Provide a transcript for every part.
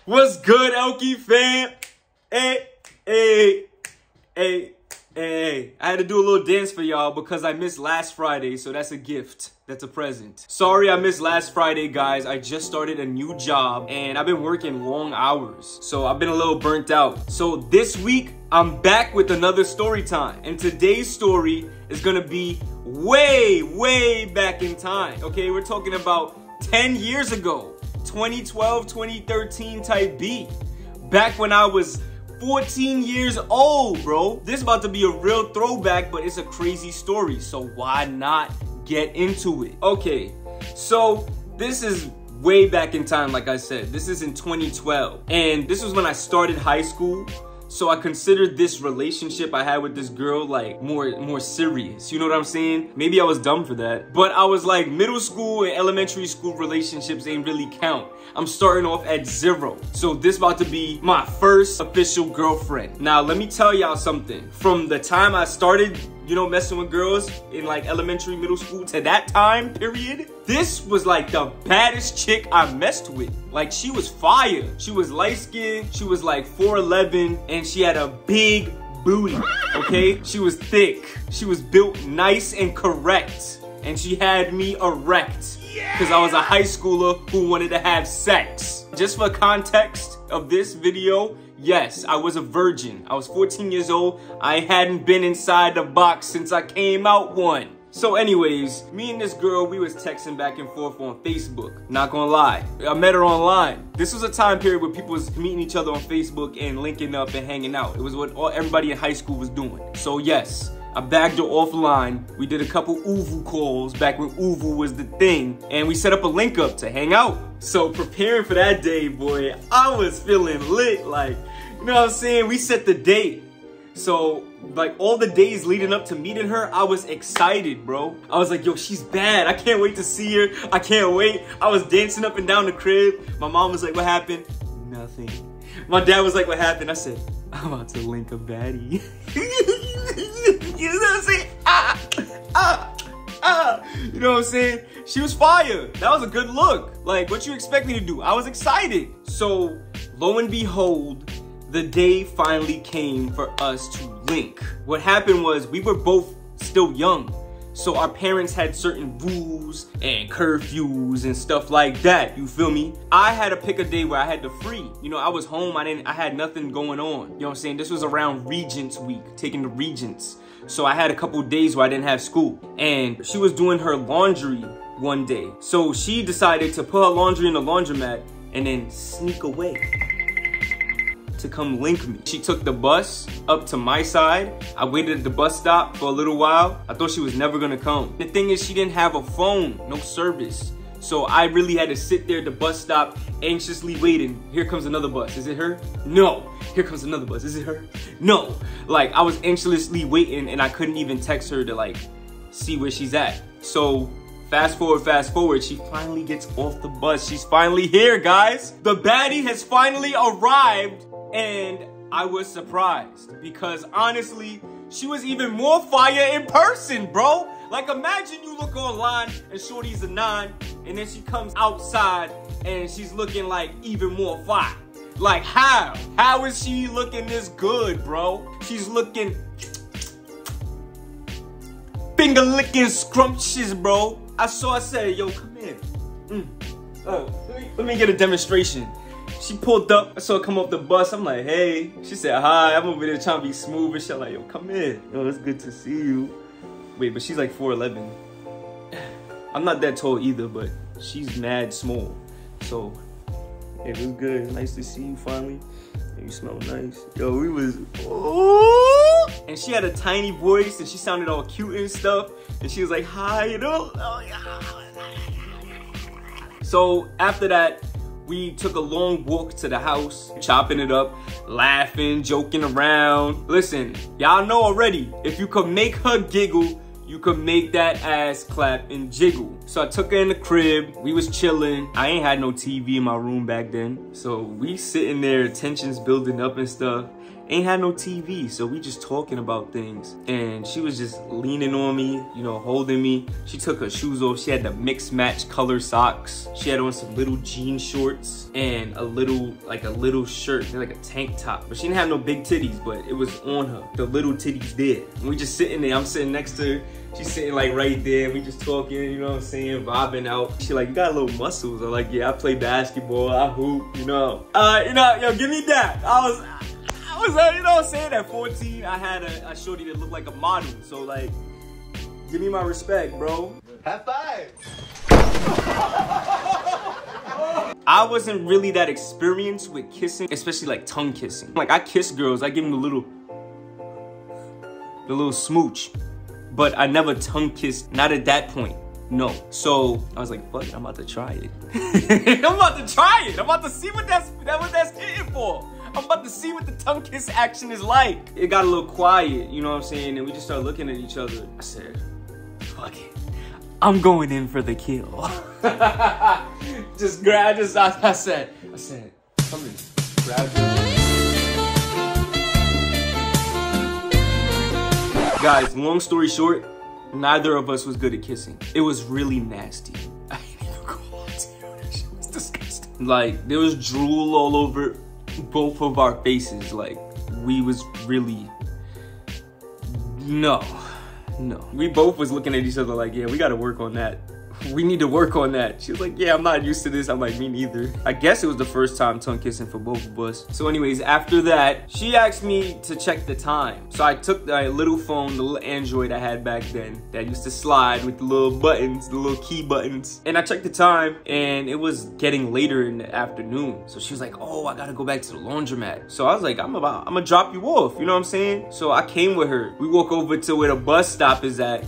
What's good, Elky fam? Hey. I had to do a little dance for y'all because I missed last Friday, so that's a gift. That's a present. Sorry I missed last Friday, guys. I just started a new job and I've been working long hours, so I've been a little burnt out. So this week, I'm back with another story time. And today's story is gonna be way back in time. Okay, we're talking about 10 years ago. 2012, 2013 type beat. Back when I was 14 years old, bro. This is about to be a real throwback, but it's a crazy story, so why not get into it? Okay, so this is way back in time, like I said. This is in 2012, and this was when I started high school. So I considered this relationship I had with this girl like more serious. You know what I'm saying? Maybe I was dumb for that. But I was like, middle school and elementary school relationships ain't really count. I'm starting off at 0. So this about to be my first official girlfriend. Now, let me tell y'all something. From the time I started, you know, messing with girls in like elementary, middle school to that time period, this was like the baddest chick I messed with. Like, she was fire. She was light skinned, she was like 4'11", and she had a big booty, okay? She was thick, she was built nice and correct, and she had me erect because I was a high schooler who wanted to have sex. Just for context of this video, yes, I was a virgin. I was 14 years old. I hadn't been inside the box since I came out one. So anyways, me and this girl, we was texting back and forth on Facebook. Not gonna lie, I met her online. This was a time period where people was meeting each other on Facebook and linking up and hanging out. It was what everybody in high school was doing. So yes, I bagged her offline. We did a couple Uvu calls back when Uvu was the thing, and we set up a link up to hang out. So preparing for that day, boy, I was feeling lit. Like, you know what I'm saying? We set the date. So like all the days leading up to meeting her, I was excited, bro. I was like, yo, she's bad. I can't wait to see her. I can't wait. I was dancing up and down the crib. My mom was like, what happened? Nothing. My dad was like, what happened? I said, I'm about to link a baddie. You know what I'm saying? You know what I'm saying? She was fire. That was a good look. Like, what you expect me to do? I was excited. So, lo and behold, the day finally came for us to link. What happened was we were both still young. So our parents had certain rules and curfews and stuff like that, you feel me? I had to pick a day where I had to free. You know, I was home, I had nothing going on. You know what I'm saying? This was around Regents week, taking the Regents. So I had a couple days where I didn't have school. And she was doing her laundry one day. So she decided to put her laundry in the laundromat and then sneak away to come link me. She took the bus up to my side. I waited at the bus stop for a little while. I thought she was never gonna come. The thing is, she didn't have a phone, no service. So I really had to sit there at the bus stop, anxiously waiting. Here comes another bus. Is it her? No. Here comes another bus. Is it her? No. Like, I was anxiously waiting and I couldn't even text her to like see where she's at. So fast forward, she finally gets off the bus. She's finally here, guys. The baddie has finally arrived. And I was surprised because honestly, she was even more fire in person, bro. Like, imagine you look online and shorty's a 9, and then she comes outside and she's looking like even more fire. Like, how? How is she looking this good, bro? She's looking finger licking scrumptious, bro. I said, yo, come here. Let me get a demonstration. She pulled up, I saw her come off the bus. I'm like, hey. She said, hi. I'm over there trying to be smooth and shit. I'm like, yo, come here. Yo, it's good to see you. Wait, but she's like 4'11". I'm not that tall either, but she's mad small. So, it was good. Nice to see you finally. And you smell nice. Yo, we was, ooh. And she had a tiny voice and she sounded all cute and stuff. And she was like, hi, you know? So, after that, we took a long walk to the house, chopping it up, laughing, joking around. Listen, y'all know already, if you could make her giggle, you could make that ass clap and jiggle. So I took her in the crib, we was chilling. I ain't had no TV in my room back then. So we sitting there, tensions building up and stuff. ain't had no TV, so we just talking about things. And she was just leaning on me, you know, holding me. She took her shoes off. She had the mixed match color socks. She had on some little jean shorts and a little shirt, like a tank top. But she didn't have no big titties, but it was on her. The little titties there. And we just sitting there. I'm sitting next to her. She's sitting like right there. We just talking, you know what I'm saying, vibing out. She like, you got little muscles. I'm like, yeah, I play basketball, I hoop, you know. Yo, give me that. I was, you know what I'm saying, at 14, I had a shorty that looked like a model. So like, give me my respect, bro. High five. I wasn't really that experienced with kissing, especially like tongue kissing. Like I kiss girls, I give them the little smooch. But I never tongue kissed, not at that point, no. So I was like, fuck it, I'm about to try it. I'm about to try it. I'm about to see what that's hitting for. I'm about to see what the tongue kiss action is like. It got a little quiet, you know what I'm saying? And we just started looking at each other. I said, fuck it, I'm going in for the kill. I said, come in, grab it. Guys, long story short, neither of us was good at kissing. It was really nasty. I ain't even gonna lie to you, that shit was disgusting. Like, there was drool all over both of our faces. Like, we was really, no. We both was looking at each other like, yeah, we gotta work on that. We need to work on that. She was like, yeah, I'm not used to this. I'm like, me neither. I guess it was the first time tongue kissing for both of us. So anyways, after that, she asked me to check the time. So I took the little phone, the little Android I had back then that used to slide with the little buttons, the little key buttons. And I checked the time and it was getting later in the afternoon. So she was like, oh, I gotta go back to the laundromat. So I was like, I'm gonna drop you off, you know what I'm saying? So I came with her. We walk over to where the bus stop is at,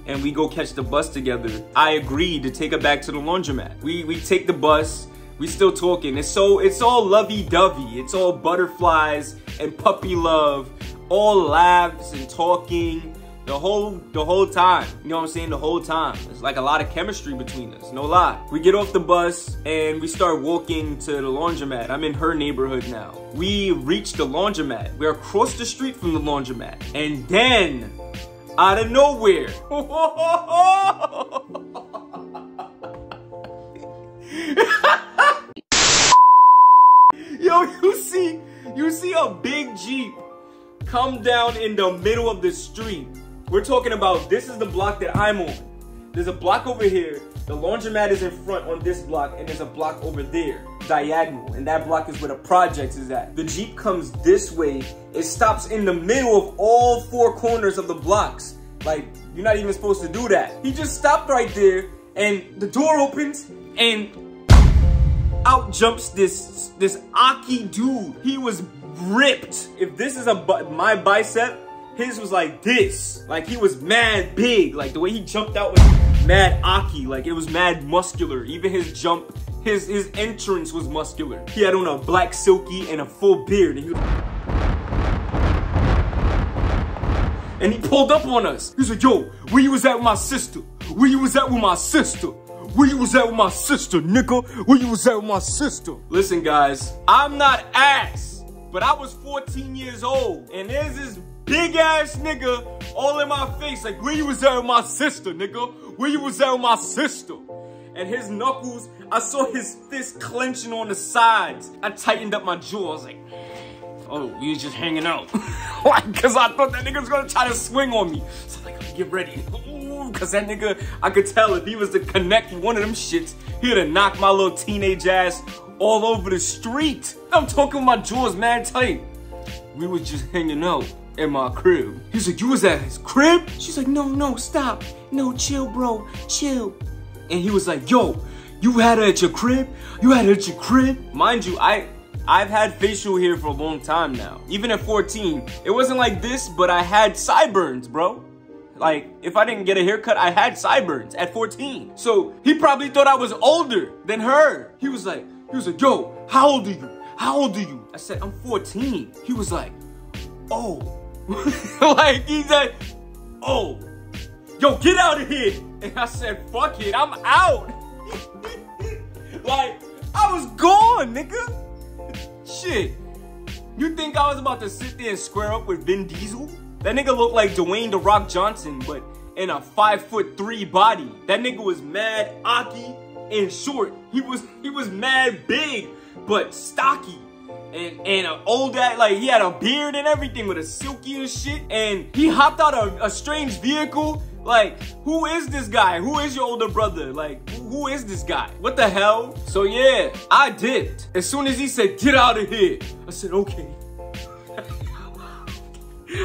and we go catch the bus together. I agreed to take her back to the laundromat. We take the bus, we still talking. It's all lovey-dovey. It's all butterflies and puppy love, all laughs and talking the whole time. You know what I'm saying? The whole time. It's like a lot of chemistry between us, no lie. We get off the bus and we start walking to the laundromat. I'm in her neighborhood now. We reach the laundromat. We're across the street from the laundromat. And then, out of nowhere, yo, you see a big Jeep come down in the middle of the street. We're talking about, this is the block that I'm on. There's a block over here. The laundromat is in front on this block, and there's a block over there, diagonal, and that block is where the projects is at. The Jeep comes this way. It stops in the middle of all four corners of the blocks. Like, you're not even supposed to do that. He just stopped right there, and the door opens, and out jumps this Elky dude. He was ripped. If this is my bicep, his was like this. Like, he was mad big. Like, the way he jumped out was mad Elky. Like, it was mad muscular. Even his jump, his entrance was muscular. He had on a black silky and a full beard, and he pulled up on us. He was like, yo, where you was at with my sister? Where you was at with my sister? Where you was at with my sister, nigga? Where you was at with my sister? Listen, guys, I'm not ass, but I was 14 years old, and there's this big ass nigga all in my face, like, where you was at with my sister, nigga? Where you was at with my sister? And his knuckles, I saw his fist clenching on the sides. I tightened up my jaw. I was like, oh, we was just hanging out. Like, cause I thought that nigga was gonna try to swing on me. So I'm like, get ready. Ooh, cause that nigga, I could tell if he was to connect one of them shits, he'd have knocked my little teenage ass all over the street. I'm talking my jaws mad tight. We was just hanging out in my crib. He's like, you was at his crib? She's like, no, stop. No, chill, bro, chill. And he was like, yo, you had it at your crib? You had it at your crib? Mind you, I've had facial hair for a long time now. Even at 14, it wasn't like this, but I had sideburns, bro. Like, if I didn't get a haircut, I had sideburns at 14. So he probably thought I was older than her. He was like, yo, how old are you? How old are you? I said, I'm 14. He was like, oh. Like, he said, oh, yo, get out of here. And I said, fuck it, I'm out. Like, I was gone, nigga. Shit. You think I was about to sit there and square up with Vin Diesel? That nigga looked like Dwayne "The Rock" Johnson, but in a 5'3" body. That nigga was mad Elky and short. He was mad big, but stocky. And an old guy, like he had a beard and everything with a silky and shit. And he hopped out of a strange vehicle. Like, who is this guy? Who is your older brother? Like, who is this guy? What the hell? So yeah, I dipped. As soon as he said, get out of here, I said, okay.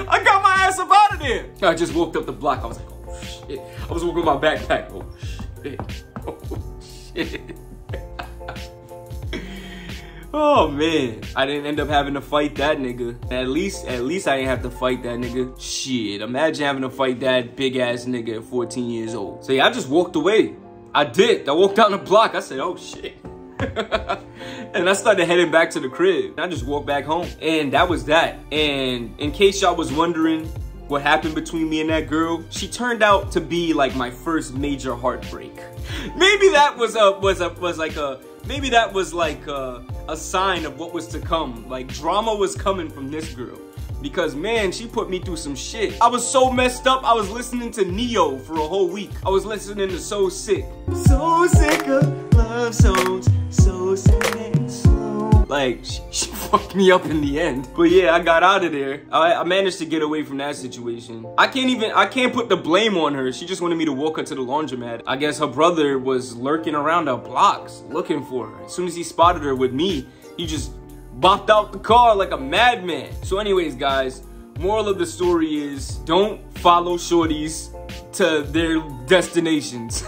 I got my ass up out of there. I just walked up the block. I was like, oh shit. I was walking with my backpack. Oh shit. Oh shit. Oh man, I didn't end up having to fight that nigga. At least I didn't have to fight that nigga. Shit, imagine having to fight that big ass nigga at 14 years old. So yeah, I just walked away. I did. I walked down the block. I said, oh shit. And I started heading back to the crib. I just walked back home. And that was that. And in case y'all was wondering what happened between me and that girl, she turned out to be like my first major heartbreak. Maybe that was like a sign of what was to come. Like drama was coming from this girl. Because man, she put me through some shit. I was so messed up, I was listening to Neo for a whole week. I was listening to So Sick. So sick of love songs, so sad and slow. Like, she fucked me up in the end. But yeah, I got out of there. I managed to get away from that situation. I can't put the blame on her. She just wanted me to walk her to the laundromat. I guess her brother was lurking around the blocks looking for her. As soon as he spotted her with me, he just bopped out the car like a madman. So anyways, guys, moral of the story is don't follow shorties to their destinations.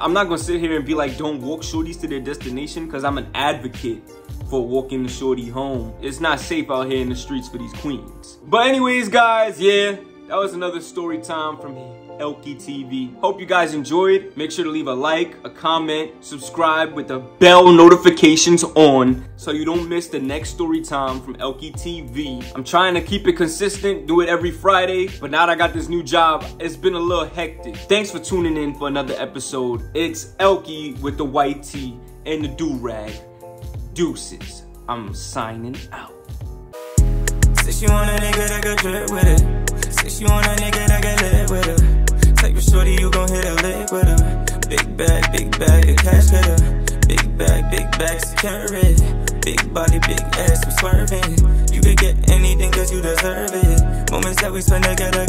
I'm not gonna sit here and be like, don't walk shorties to their destination, because I'm an advocate for walking the shorty home. It's not safe out here in the streets for these queens. But anyways, guys, yeah, that was another story time from ElkyTV. Hope you guys enjoyed. Make sure to leave a like, a comment, subscribe with the bell notifications on so you don't miss the next story time from ElkyTV. I'm trying to keep it consistent, do it every Friday, but now that I got this new job, it's been a little hectic. Thanks for tuning in for another episode. It's Elky with the white tee and the do-rag. Deuces. I'm signing out. Say she want a nigga that got drip with it. Say she want a nigga that got lit with her. Take a shorty, you gon' hit a lick with her. Big bag, a cash getter. Big bag, secure it. Big body, big ass, we swerving. You could get anything cause you deserve it. Moments that we spend together.